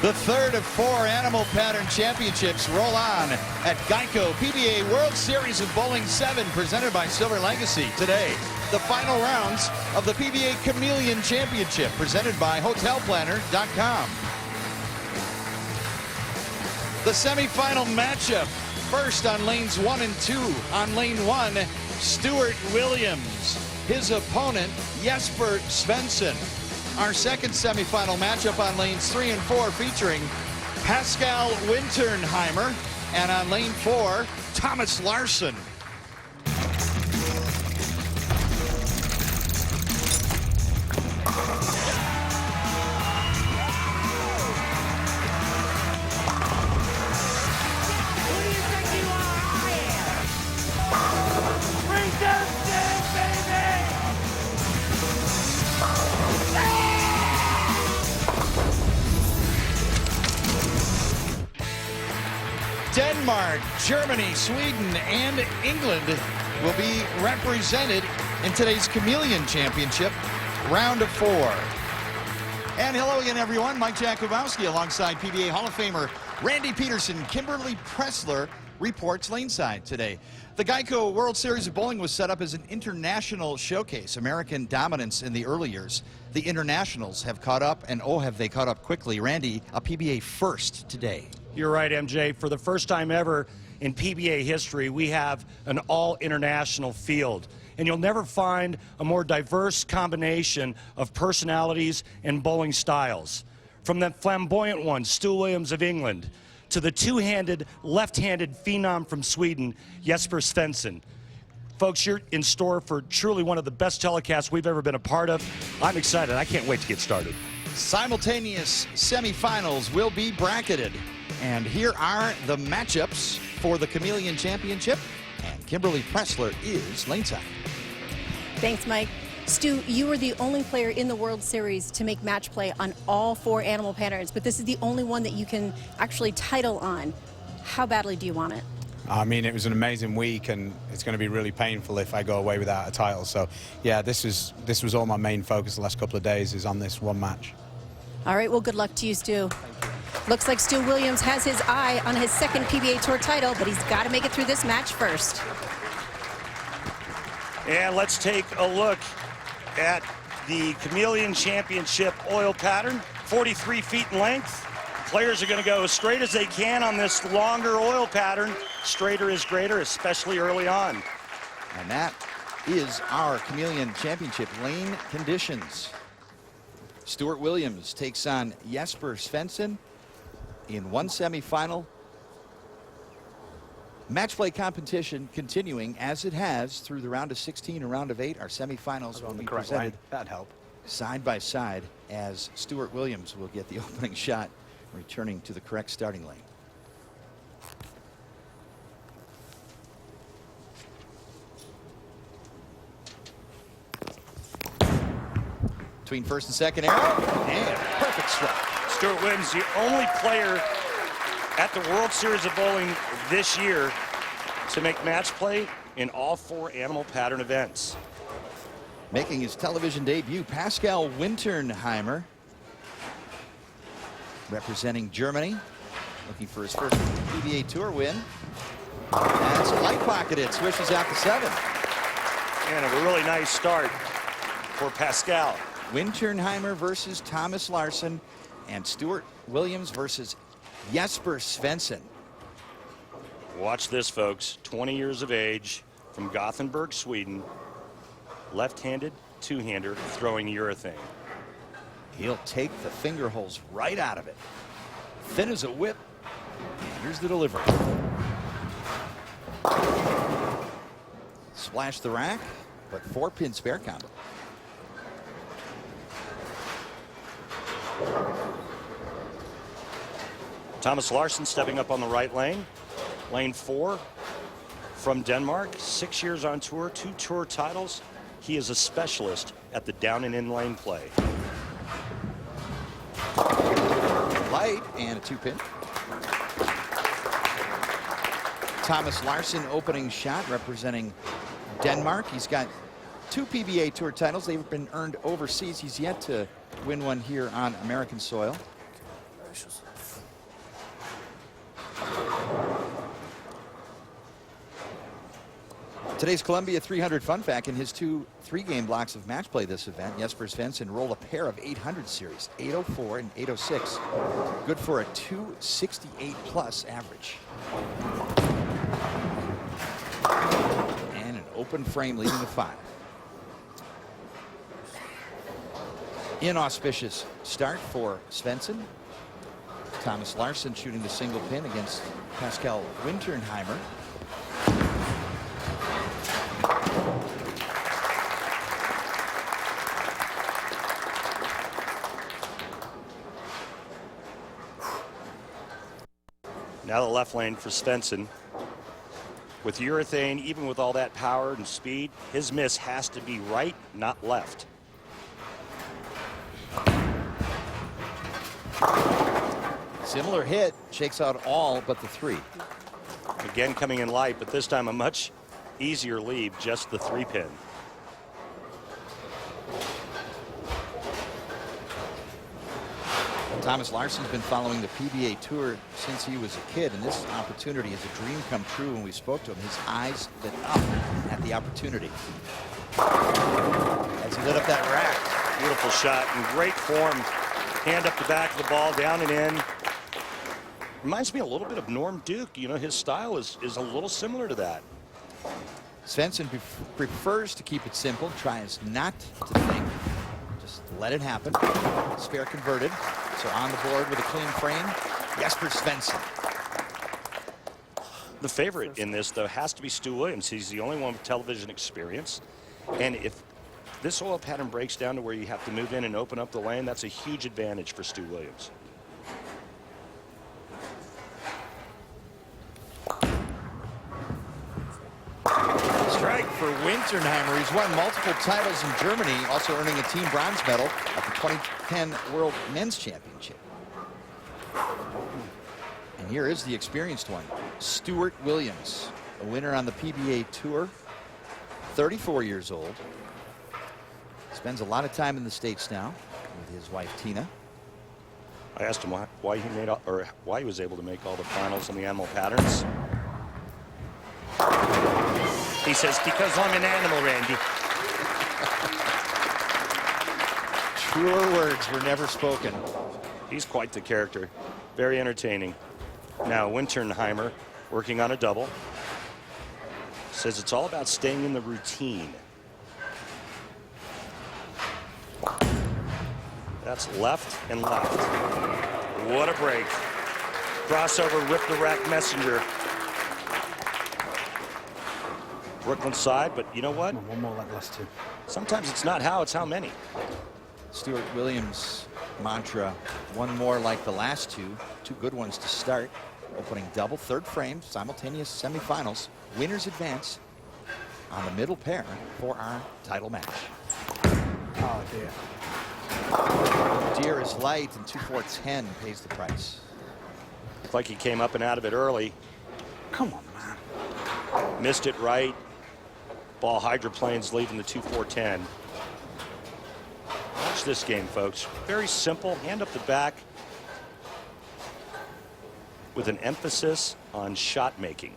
The third of 4 Animal Pattern Championships roll on at GEICO PBA World Series of Bowling 7, presented by Silver Legacy. Today, the final rounds of the PBA Chameleon Championship, presented by HotelPlanner.com. The semifinal matchup, first on lanes 1 and 2. On lane 1, Stuart Williams. His opponent, Jesper Svensson. Our second semifinal matchup on lanes 3 and 4, featuring Pascal Winternheimer, and on lane 4, Thomas Larsen. Denmark, Germany, Sweden, and England will be represented in today's Chameleon Championship, round of 4. And hello again, everyone. Mike Jakubowski alongside PBA Hall of Famer Randy Peterson. Kimberly Pressler reports laneside today. The GEICO World Series of Bowling was set up as an international showcase. American dominance in the early years. The internationals have caught up, and oh, have they caught up quickly. Randy, a PBA first today. You're right, MJ. For the first time ever in PBA history, we have an all-international field. And you'll never find a more diverse combination of personalities and bowling styles. From the flamboyant one, Stu Williams of England, to the two-handed, left-handed phenom from Sweden, Jesper Svensson. Folks, you're in store for truly one of the best telecasts we've ever been a part of. I'm excited. I can't wait to get started. Simultaneous semifinals will be bracketed. And here are the matchups for the Chameleon Championship. And Kimberly Pressler is laneside. Thanks, Mike. Stu, you were the only player in the World Series to make match play on all 4 animal patterns, but this is the only one that you can actually title on. How badly do you want it? I mean, it was an amazing week, and it's going to be really painful if I go away without a title. So, yeah, this was all my main focus the last couple of days, is on this one match. All right, well, good luck to you, Stu. Looks like Stu Williams has his eye on his second PBA Tour title, but he's got to make it through this match first. And let's take a look at the Chameleon Championship oil pattern, 43 feet in length. Players are going to go as straight as they can on this longer oil pattern. Straighter is greater, especially early on. And that is our Chameleon Championship lane conditions. Stuart Williams takes on Jesper Svensson in one semifinal. Match play competition continuing as it has through the round of 16 and round of 8. Our semifinals will be presented side by side, as Stuart Williams will get the opening shot, returning to the correct starting lane. Between first and second arrow, and perfect strike. Stuart Williams, the only player at the World Series of Bowling this year to make match play in all 4 animal pattern events. Making his television debut, Pascal Winternheimer, representing Germany, looking for his first PBA Tour win. That's a light pocket. It swishes out to 7. And a really nice start for Pascal. Winternheimer versus Thomas Larsen, and Stuart Williams versus Jesper Svensson. Watch this, folks. 20 years of age, from Gothenburg, Sweden. Left-handed, two-hander, throwing urethane. He'll take the finger holes right out of it. Thin as a whip. And here's the delivery. Splash the rack, but 4-pin spare combo. Thomas Larsen stepping up on the right lane. Lane 4 from Denmark. 6 years on tour, 2 tour titles. He is a specialist at the down and in lane play. Light and a 2-pin. Thomas Larsen opening shot, representing Denmark. He's got 2 PBA Tour titles. They've been earned overseas. He's yet to win one here on American soil. Today's Columbia 300 fun fact: in his 2 3-game blocks of match play this event, Jesper Svensson rolled a pair of 800 series, 804 and 806. Good for a 268 plus average. And an open frame leading to 5. Inauspicious start for Svensson. Thomas Larsen shooting the single pin against Pascal Winternheimer. Now the left lane for Svensson. With urethane, even with all that power and speed, his miss has to be right, not left. Similar hit, shakes out all but the 3. Again coming in light, but this time a much easier lead, just the 3-pin. Thomas Larsen's been following the PBA Tour since he was a kid, and this opportunity is a dream come true. When we spoke to him, his eyes lit up at the opportunity as he lit up that rack. Beautiful shot in great form. Hand up the back of the ball, down and in. Reminds me a little bit of Norm Duke. You know, his style is a little similar to that. Svensson prefers to keep it simple, tries not to think. Just let it happen. Spare converted. So on the board with a clean frame, Jesper Svensson. The favorite in this, though, has to be Stu Williams. He's the only one with television experience. And if this oil pattern breaks down to where you have to move in and open up the lane, that's a huge advantage for Stu Williams. Strike for Winternheimer. He's won multiple titles in Germany, also earning a team bronze medal at the 2010 World Men's Championship. And here is the experienced one, Stuart Williams, a winner on the PBA Tour, 34 years old. Spends a lot of time in the States now with his wife Tina. I asked him why he made or why he was able to make all the finals on the animal patterns. He says, because I'm an animal, Randy. Truer words were never spoken. He's quite the character. Very entertaining. Now Winternheimer working on a double. Says it's all about staying in the routine. That's left and left. What a break. Crossover, rip the rack messenger. Brooklyn side, but you know what? One more like last 2. Sometimes it's not how, it's how many. Stuart Williams' mantra, one more like the last 2. 2 good ones to start. Opening double, 3rd frame, simultaneous semifinals. Winners advance on the middle pair for our title match. Oh dear. Deer is light, and 2-4-10 pays the price. Looks like he came up and out of it early. Come on, man. Missed it right. Ball hydroplanes leaving the 2-4-10. Watch this game, folks. Very simple. Hand up the back with an emphasis on shot making.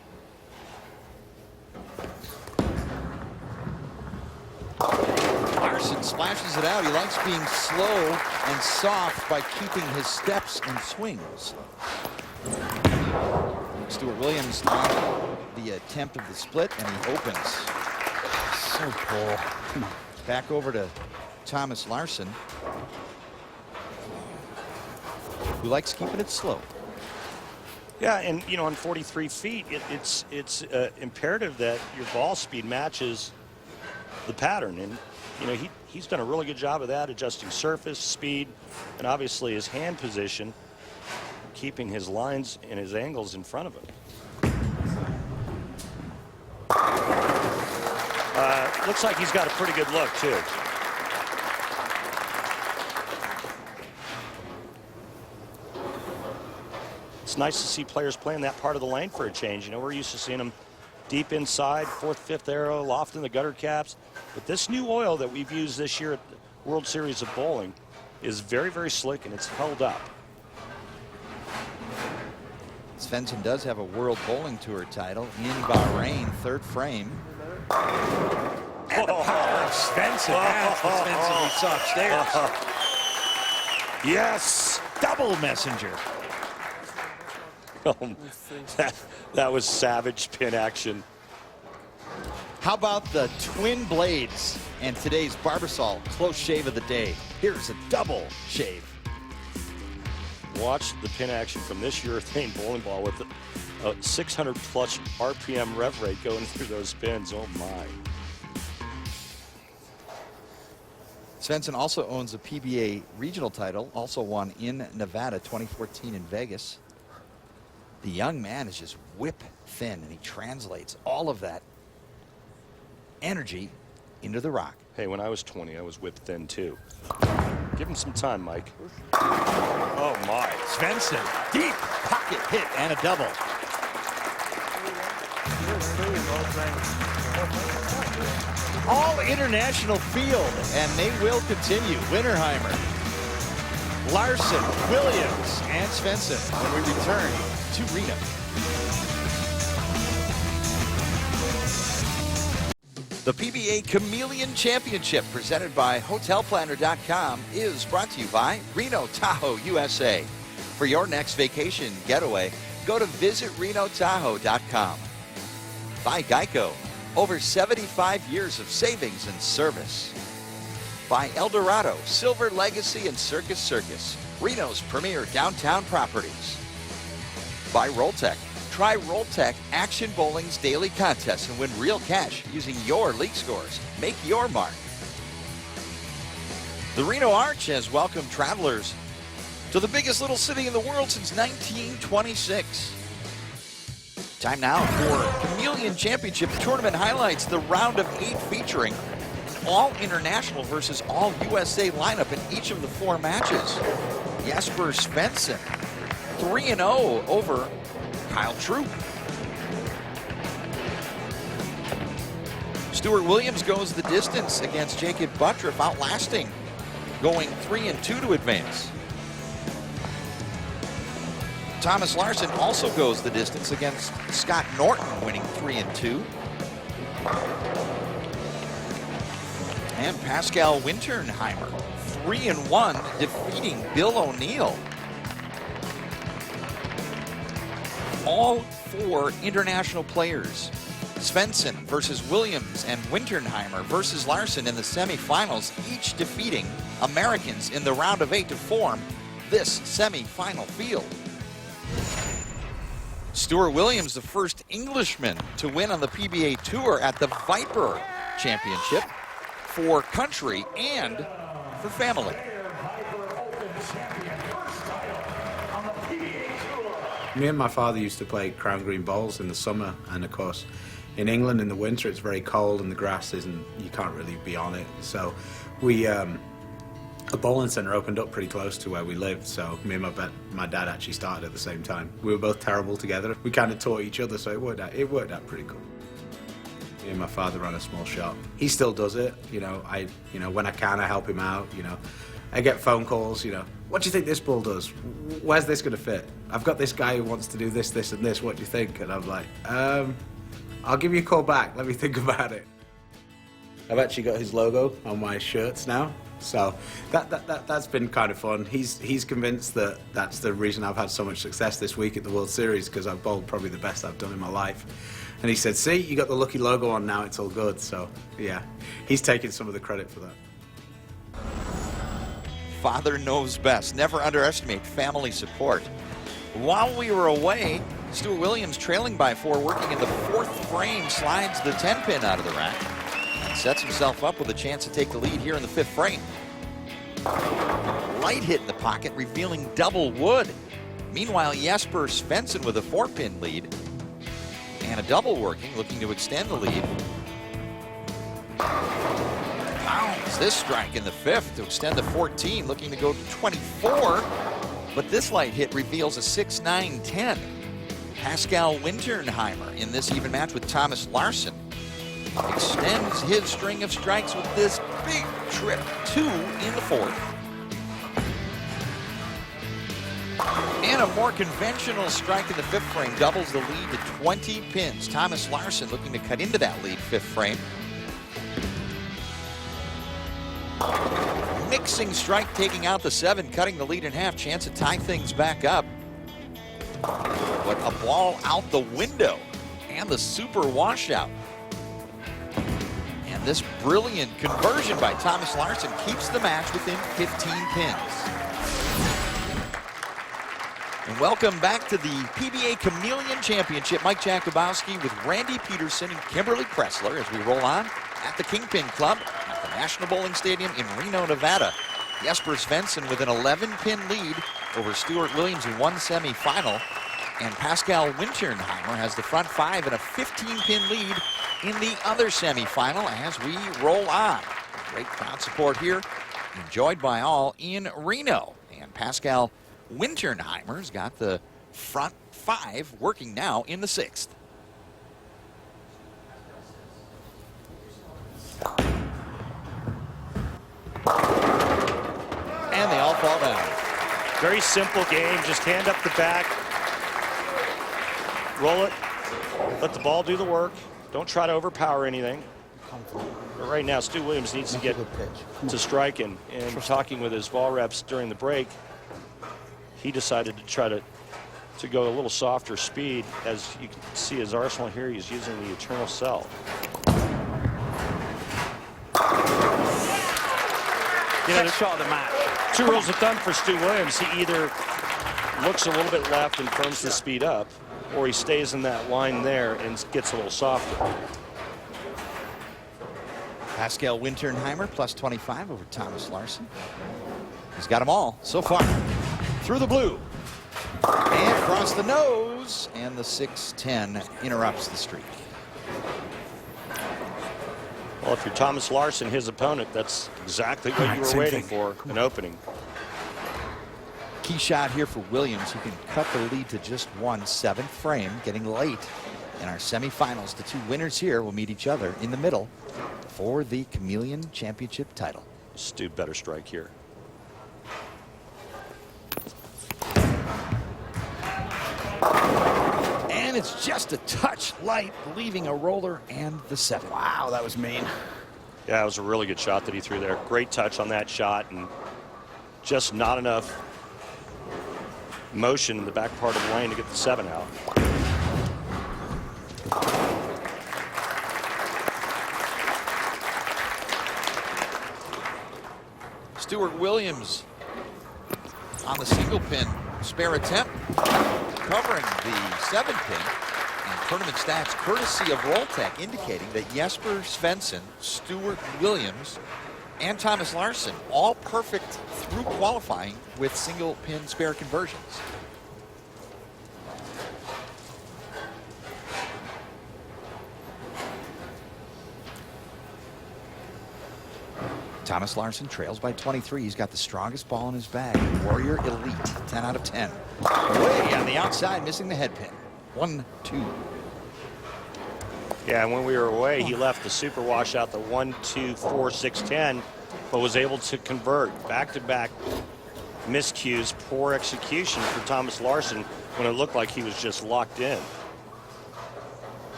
Larsen splashes it out. He likes being slow and soft by keeping his steps and swings. Stuart Williams on the attempt of the split, and he opens. So poor. Come on. Back over to Thomas Larsen, who likes keeping it slow. Yeah, and you know, on 43 feet, it's imperative that your ball speed matches the pattern, and you know he's done a really good job of that, adjusting surface speed, and obviously his hand position, keeping his lines and his angles in front of him. Looks like he's got a pretty good look too. It's nice to see players playing that part of the lane for a change. You know, we're used to seeing them deep inside, 4th, 5th arrow, loft in the gutter caps. But this new oil that we've used this year at the World Series of Bowling is very, very slick, and it's held up. Svensson does have a World Bowling Tour title in Bahrain, 3rd frame. And the power of Svensson. That's the Svensson we saw upstairs. Yes, double messenger. That was savage pin action. How about the twin blades and today's Barbasol close shave of the day? Here's a double shave. Watch the pin action from this urethane bowling ball with a 600 plus RPM rev rate going through those pins. Oh my. Svensson also owns a PBA regional title, also won in Nevada 2014 in Vegas. The young man is just whip thin, and he translates all of that energy into the rock. Hey, when I was 20, I was whip thin too. Give him some time, Mike. Oh my. Svensson, deep pocket hit and a double. All international field, and they will continue. Winternheimer, Larsen, Williams, and Svensson when we return to Reno. The PBA Chameleon Championship, presented by HotelPlanner.com, is brought to you by Reno Tahoe, USA. For your next vacation getaway, go to visitrenotahoe.com. By GEICO, over 75 years of savings and service. By Eldorado, Silver Legacy and Circus, Reno's premier downtown properties. By Rolltech. Try Rolltech Action Bowling's daily contest and win real cash using your league scores. Make your mark. The Reno Arch has welcomed travelers to the biggest little city in the world since 1926. Time now for Chameleon Championship Tournament highlights. The round of 8 featuring an all-international versus all-USA lineup in each of the 4 matches. Jesper Svensson, 3-0 over Kyle Troop. Stuart Williams goes the distance against Jakob Butturff, outlasting, going 3-2 to advance. Thomas Larsen also goes the distance against Scott Norton, winning 3-2. And Pascal Winternheimer, 3-1, defeating Bill O'Neill. All 4 international players, Svensson versus Williams and Winternheimer versus Larsen in the semifinals, each defeating Americans in the round of 8 to form this semifinal field. Stuart Williams, the first Englishman to win on the PBA Tour at the Viper Championship for country and for family. Me and my father used to play crown green bowls in the summer, and of course in England in the winter it's very cold and the grass isn't, you can't really be on it. So we, a bowling centre opened up pretty close to where we lived, so me and my dad actually started at the same time. We were both terrible together. We kind of taught each other, so it worked out pretty cool. Me and my father run a small shop. He still does it, when I can I help him out, I get phone calls, what do you think this ball does? Where's this going to fit? I've got this guy who wants to do this, this, and this. What do you think? And I'm like, I'll give you a call back. Let me think about it. I've actually got his logo on my shirts now, so that's been kind of fun. He's convinced that that's the reason I've had so much success this week at the World Series, because I've bowled probably the best I've done in my life. And he said, see, you got the lucky logo on now, it's all good. So, yeah, he's taking some of the credit for that. Father knows best. Never underestimate family support. While we were away, Stuart Williams, trailing by 4, working in the 4th frame, slides the 10-pin out of the rack and sets himself up with a chance to take the lead here in the 5th frame. Light hit in the pocket, revealing double wood. Meanwhile, Jesper Svensson with a 4-pin lead and a double working, looking to extend the lead. Pounds this strike in the 5th to extend to 14, looking to go to 24. But this light hit reveals a 6-9-10. Pascal Winternheimer in this even match with Thomas Larsen extends his string of strikes with this big trip, 2 in the 4th. And a more conventional strike in the fifth frame doubles the lead to 20 pins. Thomas Larsen looking to cut into that lead fifth frame. Mixing strike taking out the 7, cutting the lead in half. Chance to tie things back up. But a ball out the window. And the super washout. And this brilliant conversion by Thomas Larsen keeps the match within 15 pins. And welcome back to the PBA Chameleon Championship. Mike Jakubowski with Randy Peterson and Kimberly Pressler as we roll on at the Kingpin Club at the National Bowling Stadium in Reno, Nevada. Jesper Svensson with an 11-pin lead over Stuart Williams in one semifinal. And Pascal Winternheimer has the front 5 and a 15-pin lead in the other semifinal as we roll on. Great crowd support here, enjoyed by all in Reno. And Pascal Winternheimer's got the front 5 working now in the 6th. And they all fall down. Very simple game. Just hand up the back. Roll it. Let the ball do the work. Don't try to overpower anything. But right now, Stu Williams needs to get to striking. And talking with his ball reps during the break, he decided to try to go a little softer speed. As you can see his arsenal here, he's using the Eternal Cell. You know, Shot of the match. 2 rules of thumb for Stu Williams. He either looks a little bit left and firms the speed up, or he stays in that line there and gets a little softer. Pascal Winternheimer plus 25 over Thomas Larsen. He's got them all so far. Through the blue. And across the nose. And the 6-10 interrupts the streak. Well, if you're Thomas Larsen, his opponent, that's exactly what you were waiting for, an opening. Key shot here for Williams, who can cut the lead to just 1 7th frame, getting late in our semifinals. The 2 winners here will meet each other in the middle for the Chameleon Championship title. Stu better strike here. And it's just a touch light, leaving a roller and the 7. Wow, that was mean. Yeah, it was a really good shot that he threw there. Great touch on that shot, and just not enough motion in the back part of the lane to get the 7 out. Stuart Williams on the single pin spare attempt, covering the 7-pin. And tournament stats courtesy of Rolltech indicating that Jesper Svensson, Stuart Williams, and Thomas Larsen all perfect through qualifying with single pin spare conversions. Thomas Larsen trails by 23. He's got the strongest ball in his bag. Warrior Elite, 10 out of 10. Way on the outside, missing the head pin. 1-2. Yeah, and when we were away, he left the super wash out the 1, 2, 4, 6, 10, but was able to convert back-to-back miscues, poor execution for Thomas Larsen when it looked like he was just locked in.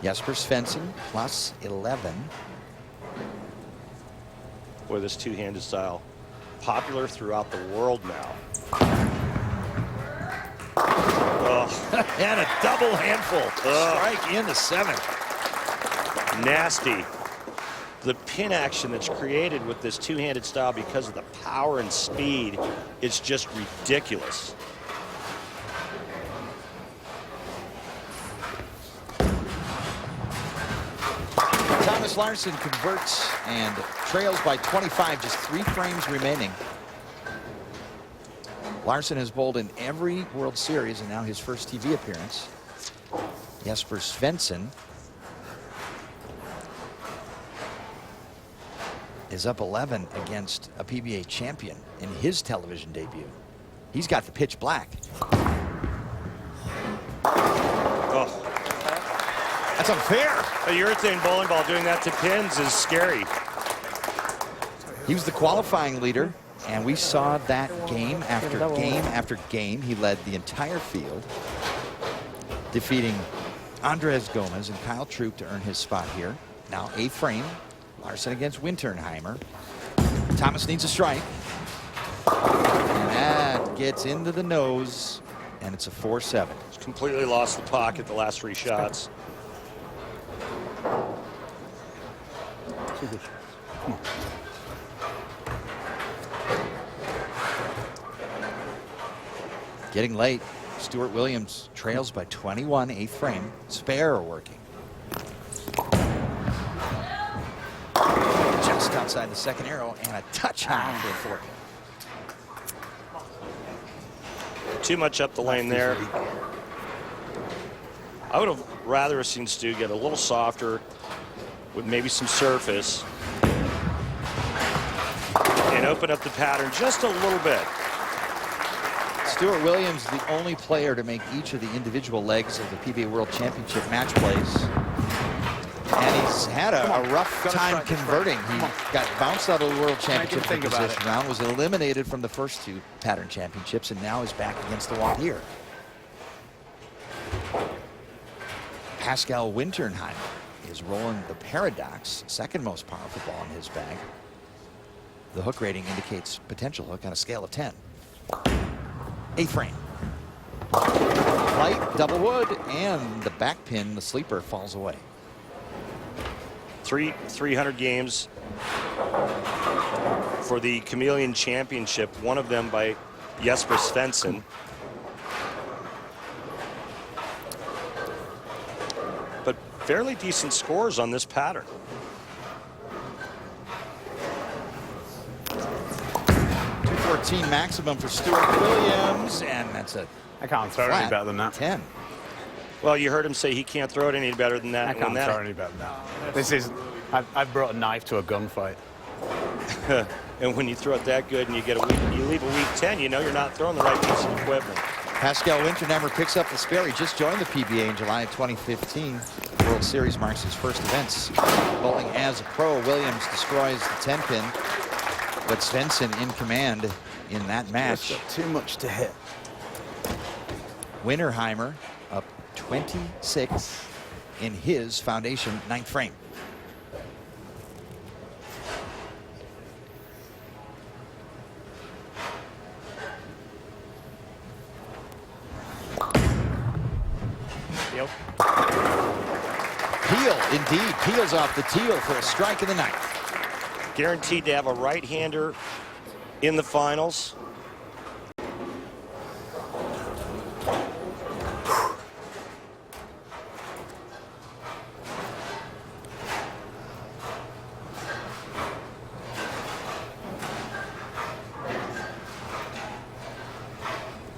Jesper Svensson plus 11. Boy, this two-handed style, popular throughout the world now. Oh. And a double handful. Strike in the 7th. Nasty. The pin action that's created with this two-handed style because of the power and speed, it's just ridiculous. Thomas Larsen converts and trails by 25, just 3 frames remaining. Larsen has bowled in every World Series and now his first TV appearance. Jesper Svensson is up 11 against a PBA champion in his television debut. He's got the pitch black. Oh. That's unfair. A urethane bowling ball doing that to pins is scary. He was the qualifying leader And we saw that game after game after game. He led the entire field, defeating Andres Gomez and Kyle Troop to earn his spot here. Now 8th frame, Larsen against Winternheimer. Thomas needs a strike. And that gets into the nose, and it's a 4-7. He's completely lost the pocket the last 3 shots. Getting late. Stuart Williams trails by 21, 8th frame. Spare working. Just outside the second arrow, and a touch high for a 4. Too much up the lane there. I would have rather seen Stu get a little softer with maybe some surface and open up the pattern just a little bit. Stuart Williams, the only player to make each of the individual legs of the PBA World Championship match plays. And he's had a rough time converting. He got bounced out of the World Championship in the position round, was eliminated from the first 2 pattern championships, and now is back against the wall here. Pascal Winternheimer is rolling the Paradox, second most powerful ball in his bag. The hook rating indicates potential hook on a scale of 10. 8th frame. Light, double wood, and the back pin, the sleeper, falls away. 300 games for the Chameleon Championship, one of them by Jesper Svensson. But fairly decent scores on this pattern. .214 maximum for Stuart Williams, and that's a I can't throw it any better than that. 10. Well, you heard him say he can't throw it any better than that. I can't throw it any better than that. This is, I've brought a knife to a gunfight. And when you throw it that good and you get a weak, you leave a weak 10, you know you're not throwing the right piece of equipment. Pascal Winternheimer picks up the spare. He just joined the PBA in July of 2015. World Series marks his first events. Bowling as a pro, Williams destroys the 10 pin, but Svensson in command in that match. Too much to hit. Winternheimer up 26 in his foundation 9th frame. Yep. Peel, indeed, peels off the teal for a strike in the 9th. Guaranteed to have a right-hander in the finals.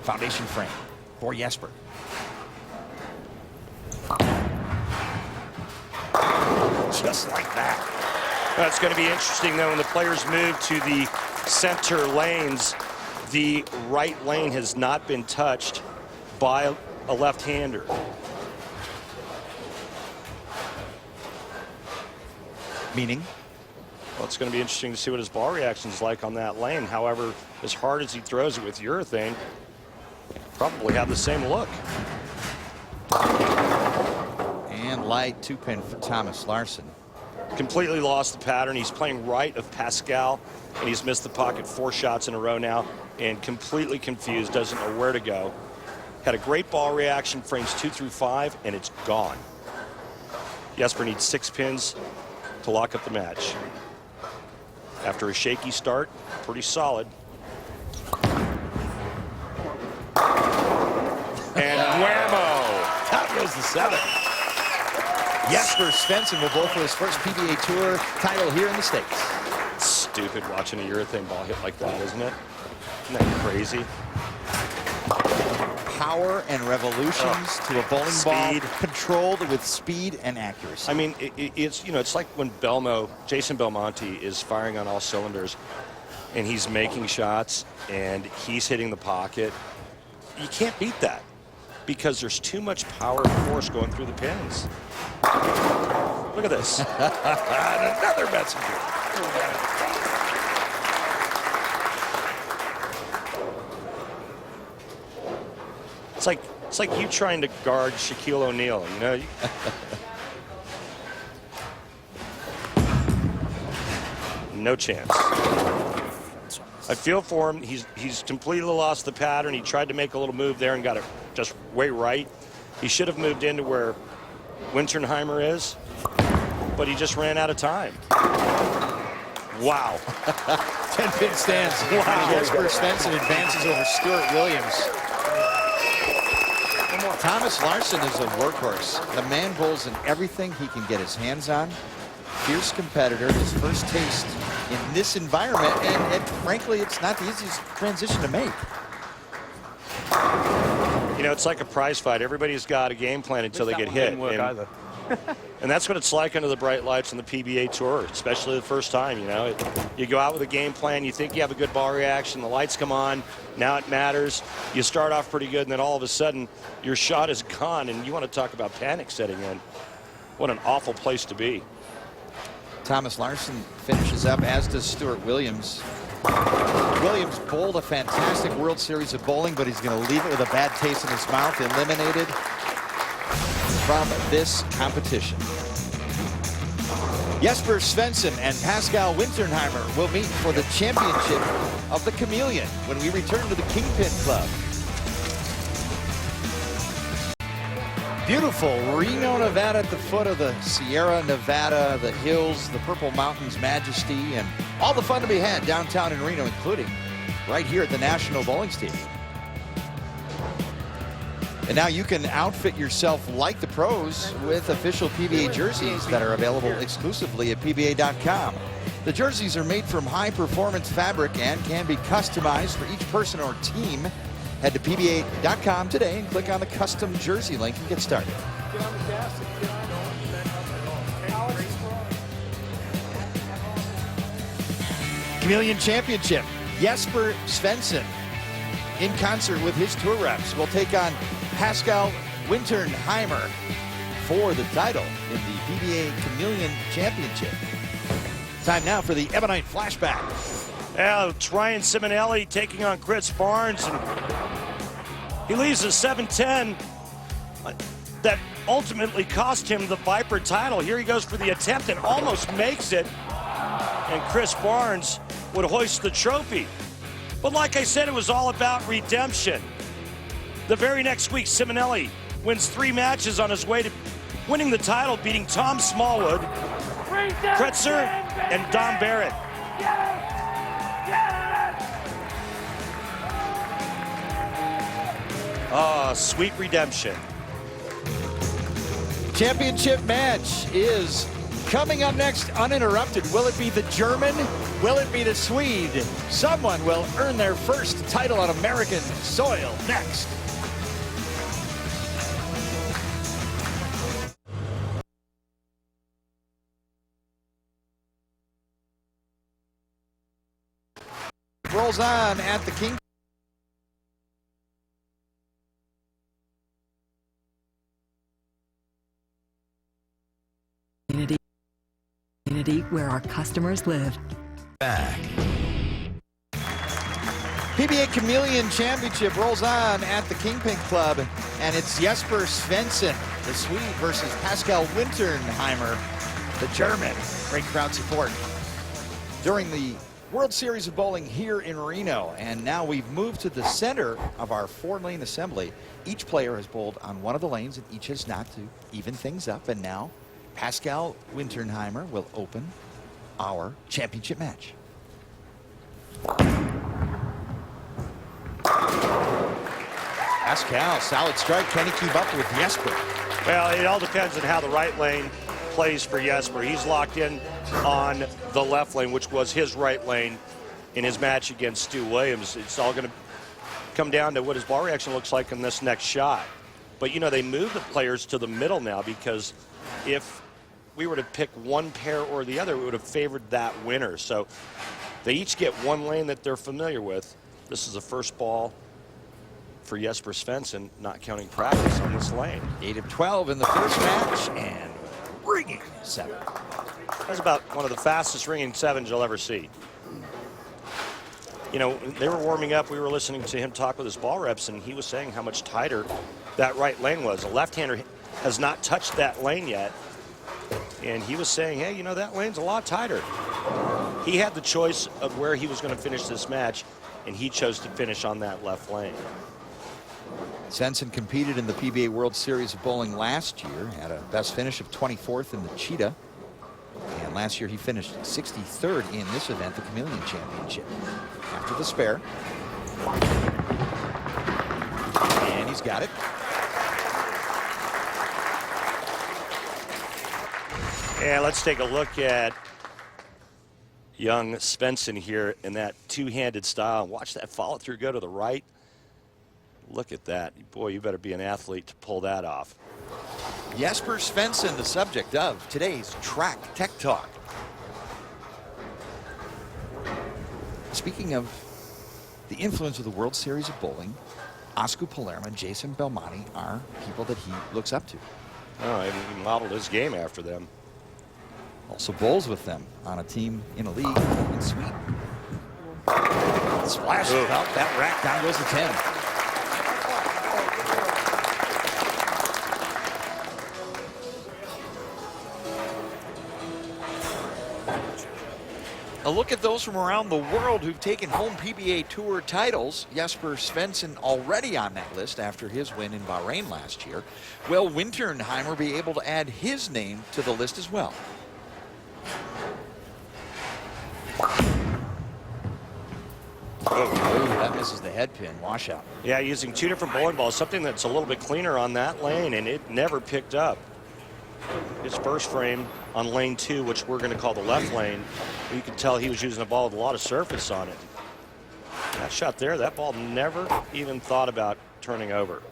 Foundation frame for Jesper. Just like that. That's going to be interesting, though, when the players move to the center lanes. The right lane has not been touched by a left-hander. Meaning? Well, it's going to be interesting to see what his ball reaction is like on that lane. However, as hard as he throws it with urethane, probably have the same look. And light 2-pin for Thomas Larsen. Completely lost the pattern. He's playing right of Pascal, and he's missed the pocket 4 shots in a row now, and completely confused, doesn't know where to go. Had a great ball reaction, frames 2 through 5, and it's gone. Jesper needs 6 pins to lock up the match. After a shaky start, pretty solid. And whammo! Out goes the 7. Jesper Svensson will go for his first PBA Tour title here in the States. Stupid watching a urethane ball hit like that, isn't it? Isn't that crazy? Power and revolutions to a bowling ball controlled with speed and accuracy. I mean, it's, you know, it's like when Jason Belmonte is firing on all cylinders and he's making shots and he's hitting the pocket. You can't beat that because there's too much power and force going through the pins. Look at this. Another messenger. It's like you trying to guard Shaquille O'Neal, you know? No chance. I feel for him. He's completely lost the pattern. He tried to make a little move there and got it just way right. He should have moved into where Winternheimer is, but he just ran out of time. Wow. 10-pin stance. Wow. Jesper Svensson advances over Stuart Williams. Thomas Larsen is a workhorse. The man bowls in everything he can get his hands on. Fierce competitor, his first taste in this environment, and frankly, it's not the easiest transition to make. You know, it's like a prize fight. Everybody's got a game plan until they get hit. And that's what it's like under the bright lights on the PBA Tour, especially the first time, you know. You go out with a game plan, you think you have a good ball reaction, the lights come on, now it matters. You start off pretty good, and then all of a sudden, your shot is gone, and you want to talk about panic setting in. What an awful place to be. Thomas Larsen finishes up, as does Stuart Williams. Williams bowled a fantastic World Series of bowling, but he's going to leave it with a bad taste in his mouth, eliminated from this competition. Jesper Svensson and Pascal Winternheimer will meet for the championship of the Chameleon when we return to the Kingpin Club. Beautiful Reno, Nevada, at the foot of the Sierra Nevada, the hills, the Purple Mountains majesty, and all the fun to be had downtown in Reno, including right here at the National Bowling Stadium. And now you can outfit yourself like the pros with official PBA jerseys that are available exclusively at PBA.com. The jerseys are made from high-performance fabric and can be customized for each person or team. Head to PBA.com today and click on the custom jersey link and get started. Chameleon Championship. Jesper Svensson, in concert with his tour reps, will take on Pascal Winternheimer for the title in the PBA Chameleon Championship. Time now for the Ebonite flashback. Yeah, it's Ryan Simonelli taking on Chris Barnes, and he leaves a 7-10 that ultimately cost him the Viper title. Here he goes for the attempt and almost makes it, and Chris Barnes would hoist the trophy. But like I said, it was all about redemption. The very next week, Simonelli wins 3 matches on his way to winning the title, beating Tom Smallwood, Kretzer, and Don Barrett. Oh, sweet redemption. Championship match is coming up next, uninterrupted. Will it be the German? Will it be the Swede? Someone will earn their first title on American soil next. Rolls on at the King. Community where our customers live. Back. PBA Chameleon Championship rolls on at the Kingpin Club, and it's Jesper Svensson, the Swede, versus Pascal Winternheimer, the German. Great crowd support during the World Series of Bowling here in Reno, and now we've moved to the center of our 4-lane assembly. Each player has bowled on one of the lanes, and each has knocked to even things up, and now Pascal Winternheimer will open our championship match. Pascal, solid strike. Can he keep up with Jesper? Well, it all depends on how the right lane plays for Jesper. He's locked in on the left lane, which was his right lane in his match against Stu Williams. It's all going to come down to what his ball reaction looks like in this next shot. But, you know, they move the players to the middle now, because if we were to pick one pair or the other, we would have favored that winner. So they each get one lane that they're familiar with. This is the first ball for Jesper Svensson, not counting practice on this lane. 8 of 12 in the first match, and ringing 7. That's about one of the fastest ringing 7s you'll ever see. you know, they were warming up. We were listening to him talk with his ball reps, and he was saying how much tighter that right lane was. A left-hander has not touched that lane yet, and he was saying, hey, you know, that lane's a lot tighter. He had the choice of where he was going to finish this match, and he chose to finish on that left lane. Svensson competed in the PBA World Series of Bowling last year, had a best finish of 24th in the Cheetah. And last year he finished 63rd in this event, the Chameleon Championship. After the spare. And he's got it. And let's take a look at young Svensson here in that two-handed style. Watch that follow through go to the right. Look at that. Boy, you better be an athlete to pull that off. Jesper Svensson, the subject of today's Track Tech Talk. Speaking of the influence of the World Series of Bowling, Oscar Palermo and Jason Belmonte are people that he looks up to. Oh, and he modeled his game after them. Also bowls with them on a team in a league in Sweden. Splash out that rack, down goes the 10. A look at those from around the world who've taken home PBA Tour titles. Jesper Svensson already on that list after his win in Bahrain last year. Will Winternheimer be able to add his name to the list as well? Oh, that misses the head pin. Washout. Yeah, using two different bowling balls, something that's a little bit cleaner on that lane, and it never picked up. His first frame on lane 2, which we're going to call the left lane, you could tell he was using a ball with a lot of surface on it. That shot there, that ball never even thought about turning over.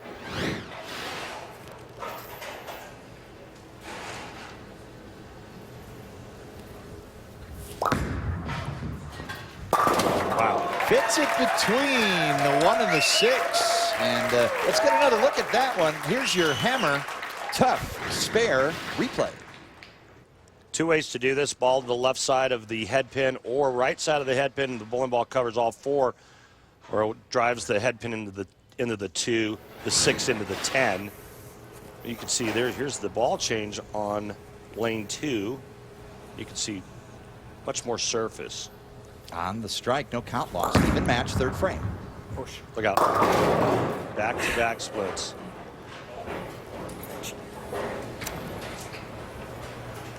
Wow. Fits it between the 1 and the 6. And let's get another look at that one. Here's your hammer. Tough spare replay. Two ways to do this: ball to the left side of the head pin or right side of the head pin. The bowling ball covers all 4, or it drives the head pin into the 2, the 6 into the 10. You can see here's the ball change on lane 2. You can see much more surface. On the strike, no count loss, even match, third frame. Look out. Back-to-back splits.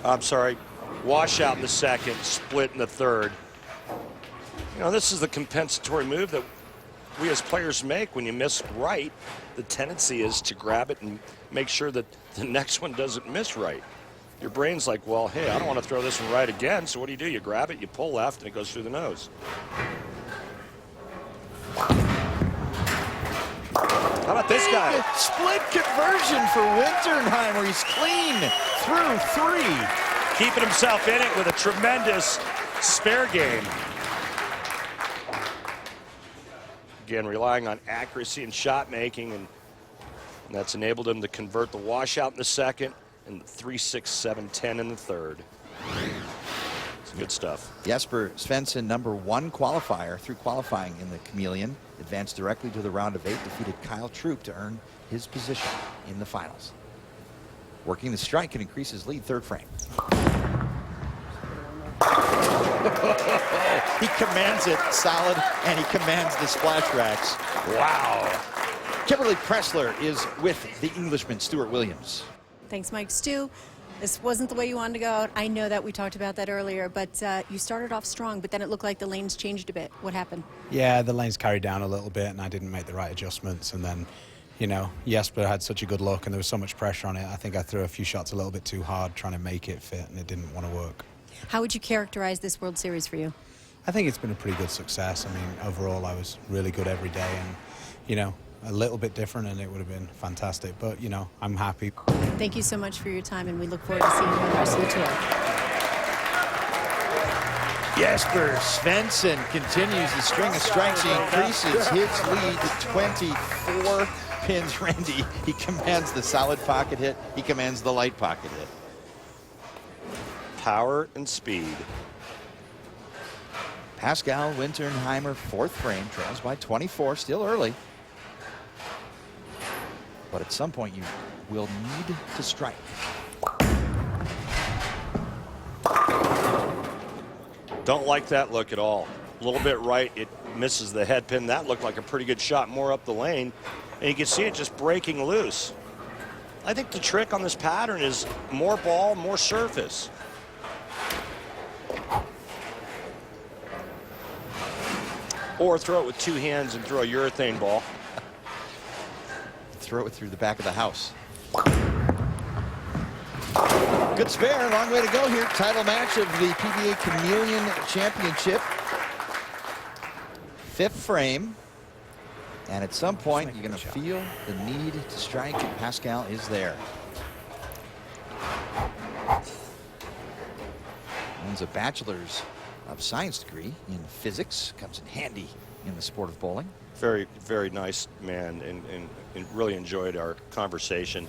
I'm sorry, washout in the second, split in the third. You know, this is the compensatory move that we as players make. When you miss right, the tendency is to grab it and make sure that the next one doesn't miss right. Your brain's like, well, hey, I don't want to throw this one right again, so what do? You grab it, you pull left, and it goes through the nose. How about this guy? Split conversion for Winternheimer. He's clean through 3. Keeping himself in it with a tremendous spare game. Again, relying on accuracy and shot making, and that's enabled him to convert the washout in the second and the 3, 6, 7, 10 in the third. It's good stuff. Jesper Svensson, number 1 qualifier through qualifying in the Chameleon, advanced directly to the round of 8, defeated Kyle Troop to earn his position in the finals. Working the strike can increase his lead, third frame. He commands it solid, and he commands the splash racks. Wow. Kimberly Pressler is with the Englishman, Stuart Williams. Thanks, Mike. Stu, this wasn't the way you wanted to go out. I know that we talked about that earlier, but you started off strong, but then it looked like the lanes changed a bit. What happened? Yeah, the lanes carried down a little bit, and I didn't make the right adjustments. And then, you know, Jesper had such a good look, and there was so much pressure on it. I think I threw a few shots a little bit too hard, trying to make it fit, and it didn't want to work. How would you characterize this World Series for you? I think it's been a pretty good success. I mean, overall, I was really good every day, and, you know, a little bit different, and it would have been fantastic. But, you know, I'm happy. Thank you so much for your time, and we look forward to seeing you on the rest of the tour. Jesper Svensson continues the string of strikes. He increases his lead to 24 pins. Randy, he commands the solid pocket hit. He commands the light pocket hit. Power and speed. Pascal Winternheimer, 4th frame, trails by 24, still early. But at some point you will need to strike. Don't like that look at all. A little bit right, it misses the head pin. That looked like a pretty good shot more up the lane. And you can see it just breaking loose. I think the trick on this pattern is more ball, more surface. Or throw it with 2 hands and throw a urethane ball. Throw it through the back of the house. Good spare, long way to go here. Title match of the PBA Chameleon Championship. 5th frame. And at some point, you're going to feel the need to strike, and Pascal is there. Owns a bachelor's of science degree in physics. Comes in handy in the sport of bowling. Very, very nice man, and really enjoyed our conversation.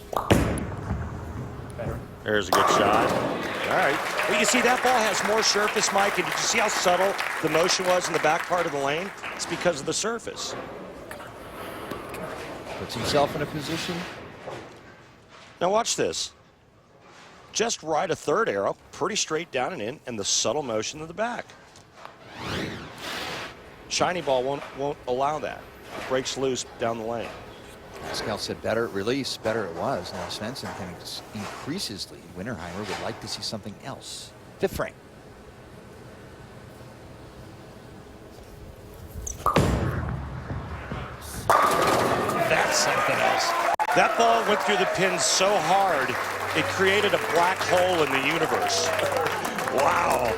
There's a good shot. All right. Well, you see that ball has more surface, Mike, and did you see how subtle the motion was in the back part of the lane? It's because of the surface. Puts himself in a position. Now watch this. Just right a 3rd arrow, pretty straight down and in, and the subtle motion of the back. Shiny ball won't allow that. It breaks loose down the lane. Pascal said better release, better it was. Now Svensson can increase his lead. Winternheimer would like to see something else. 5th frame. That's something else. That ball went through the pins so hard, it created a black hole in the universe. Wow.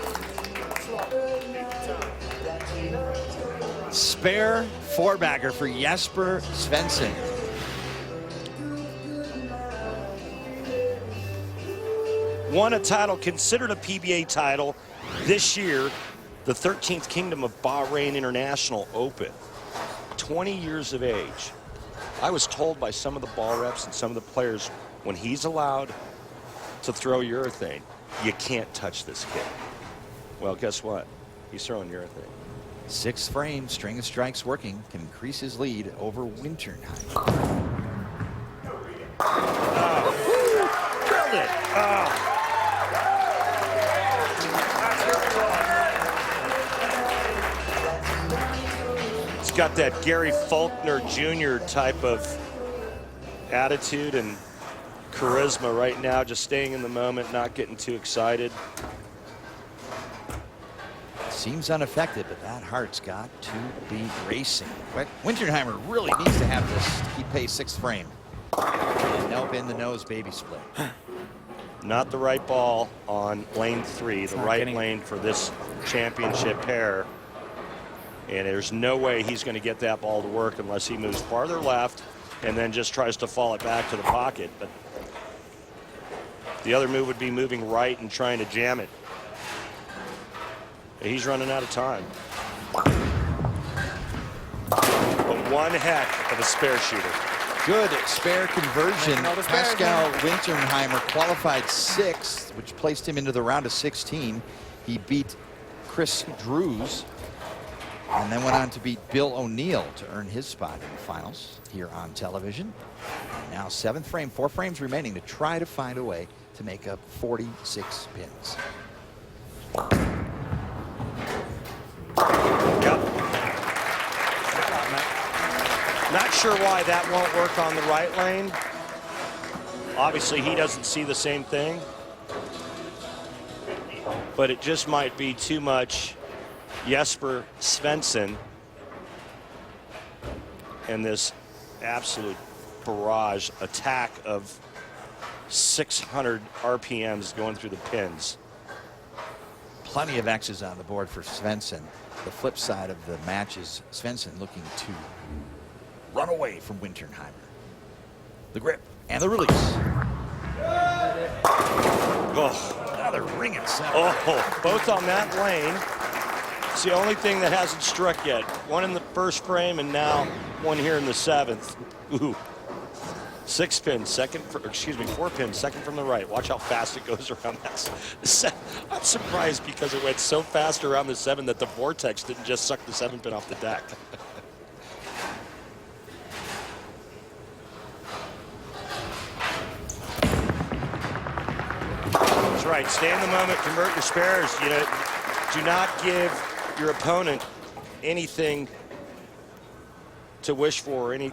Spare 4-bagger for Jesper Svensson. Won a title, considered a PBA title this year, the 13th Kingdom of Bahrain International Open. 20 years of age. I was told by some of the ball reps and some of the players, when he's allowed to throw urethane, you can't touch this kid. Well, guess what? He's throwing urethane. 6th frame, string of strikes working, can increase his lead over Winternheimer. Drilled it. Oh. He's got that Gary Faulkner Jr. type of attitude and charisma right now, just staying in the moment, not getting too excited. Seems unaffected, but that heart's got to be racing. But Winternheimer really needs to have this to keep pace. 6th frame. Nope, in the nose, baby split. Not the right ball on lane 3, the right lane for this championship pair. And there's no way he's going to get that ball to work unless he moves farther left and then just tries to fall it back to the pocket. But the other move would be moving right and trying to jam it. He's running out of time. But one heck of a spare shooter. Good spare conversion. Pascal Winternheimer qualified 6th, which placed him into the round of 16. He beat Chris Drews and then went on to beat Bill O'Neill to earn his spot in the finals here on television. Now 7th frame, 4 frames remaining to try to find a way to make up 46 pins. Yep. Not sure why that won't work on the right lane. Obviously, he doesn't see the same thing. But it just might be too much Jesper Svensson and this absolute barrage attack of 600 RPMs going through the pins. Plenty of X's on the board for Svensson. The flip side of the match is Svensson looking to run away from Winternheimer. The grip and the release. Oh, another ringing sound. Oh, both on that lane. It's the only thing that hasn't struck yet. One in the 1st frame and now one here in the 7th. Ooh. 4 pin, second from the right. Watch how fast it goes around that. I'm surprised because it went so fast around the 7 that the vortex didn't just suck the 7 pin off the deck. That's right. Stay in the moment. Convert your spares. You know, do not give your opponent anything to wish for, any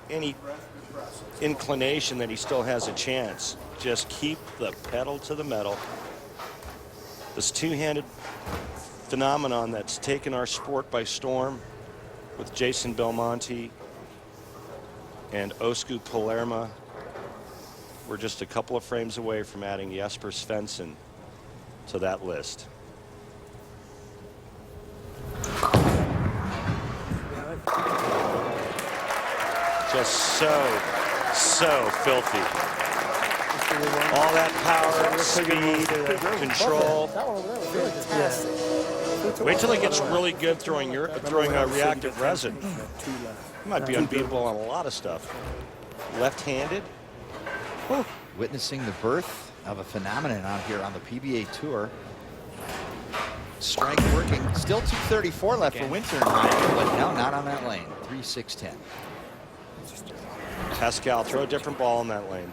inclination that he still has a chance. Just keep the pedal to the metal. This two-handed phenomenon that's taken our sport by storm with Jason Belmonte and Osku Palermo. We're just a couple of frames away from adding Jesper Svensson to that list. Just so filthy. All that power, speed, control. Wait till he gets really good throwing reactive resin. He might be unbeatable on a lot of stuff. Left-handed. Witnessing the birth of a phenomenon out here on the PBA Tour. Strike working. Still 234 left for Winternheimer, but no, not on that lane. 3-6-10. Pascal, throw a different ball in that lane.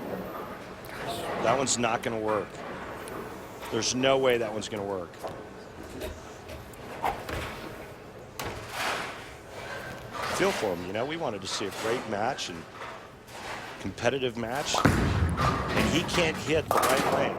That one's not going to work. There's no way that one's going to work. Feel for him, you know, we wanted to see a great match and competitive match, and he can't hit the right lane.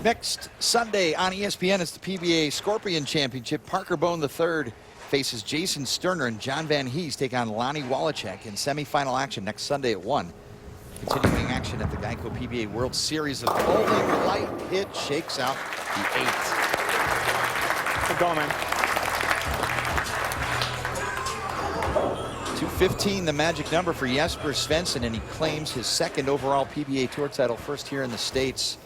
Next Sunday on ESPN is the PBA Scorpion Championship. Parker Bone III faces Jason Sterner, and John Van Hees take on Lonnie Wallachek in semifinal action next Sunday at 1. Continuing action at the GEICO PBA World Series of bowling. Light hit shakes out the 8th. Good going, man. 215, the magic number for Jesper Svensson, and he claims his 2nd overall PBA Tour title, first here in the States.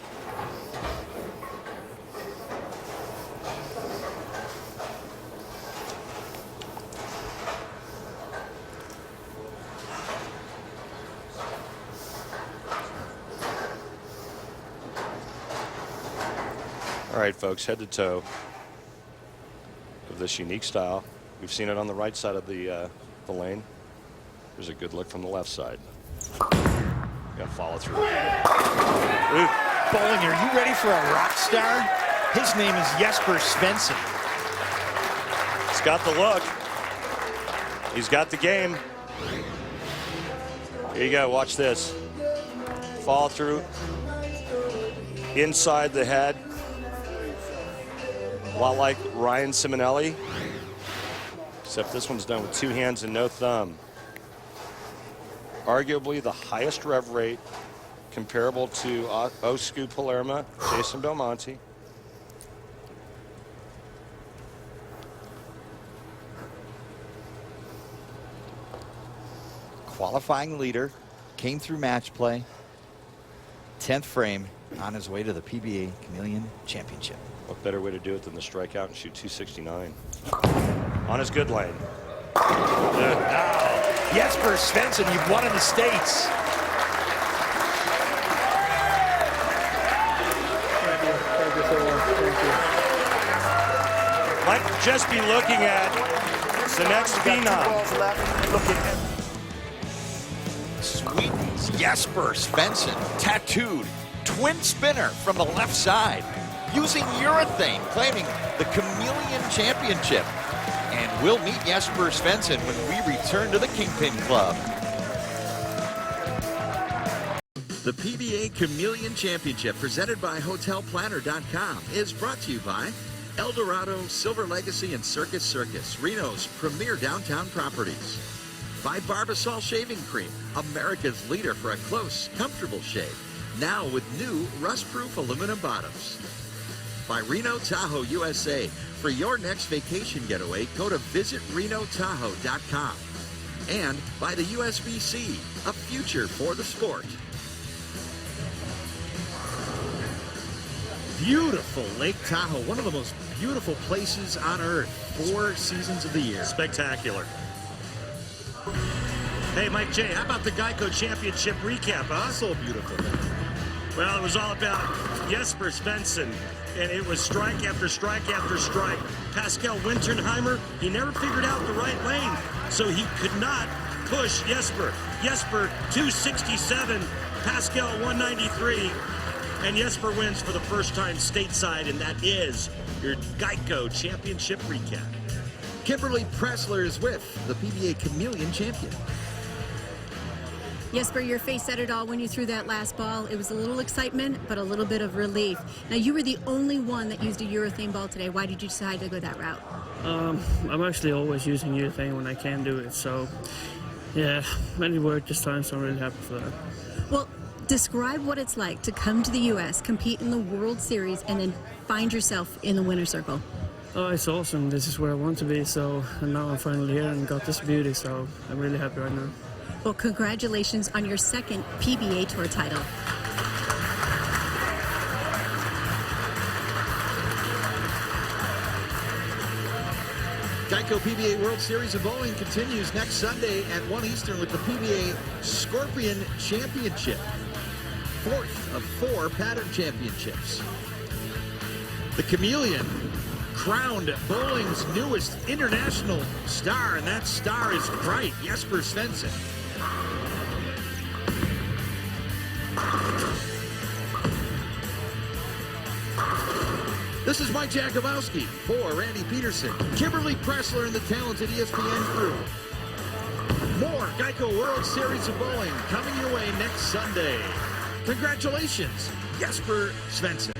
All right, folks, head to toe of this unique style. We've seen it on the right side of the lane. There's a good look from the left side. Got to follow through. Ooh. Bowling, are you ready for a rock star? His name is Jesper Svensson. He's got the look. He's got the game. Here you go, watch this. Follow through. Inside the head. A lot like Ryan Simonelli, except this one's done with 2 hands and no thumb. Arguably the highest rev rate, comparable to Osku Palermo, Jason Belmonte. Qualifying leader, came through match play. 10th frame on his way to the PBA Chameleon Championship. What better way to do it than to strike out and shoot 269 on his good lane. Jesper Svensson, you've won in the States. Might just be looking at the next phenom. Sweden's Jesper Svensson, tattooed twin spinner from the left side, using urethane, claiming the Chameleon Championship. And we'll meet Jesper Svensson when we return to the Kingpin Club. The PBA Chameleon Championship, presented by HotelPlanner.com, is brought to you by Eldorado, Silver Legacy, and Circus Circus, Reno's premier downtown properties. By Barbasol Shaving Cream, America's leader for a close, comfortable shave, now with new rust-proof aluminum bottoms. By Reno Tahoe USA. For your next vacation getaway, go to visitrenotahoe.com. And by the USBC, a future for the sport. beautiful Lake Tahoe, one of the most beautiful places on earth, 4 seasons of the year. Spectacular. Hey, Mike J., how about the GEICO Championship recap, huh? So beautiful. Well, it was all about Jesper Svensson, and it was strike after strike after strike. Pascal Winternheimer, he never figured out the right lane, so he could not push Jesper. Jesper 267, Pascal 193, and Jesper wins for the first time stateside, and that is your GEICO Championship recap. Kimberly Pressler is with the PBA Chameleon Champion. Jesper, your face said it all when you threw that last ball. It was a little excitement, but a little bit of relief. Now, you were the only one that used a urethane ball today. Why did you decide to go that route? I'm actually always using urethane when I can do it, so yeah, many work this time, so I'm really happy for that. Well, describe what it's like to come to the U.S., compete in the World Series, and then find yourself in the winner's circle. Oh, it's awesome. This is where I want to be, so and now I'm finally here and got this beauty, so I'm really happy right now. Well, congratulations on your second PBA Tour title. GEICO PBA World Series of Bowling continues next Sunday at 1 Eastern with the PBA Scorpion Championship, 4th of 4 pattern championships. The Chameleon crowned bowling's newest international star, and that star is bright, Jesper Svensson. This is Mike Jakubowski for Randy Peterson, Kimberly Pressler, and the talented ESPN crew. More GEICO World Series of Bowling coming your way next Sunday. Congratulations, Jesper Svensson.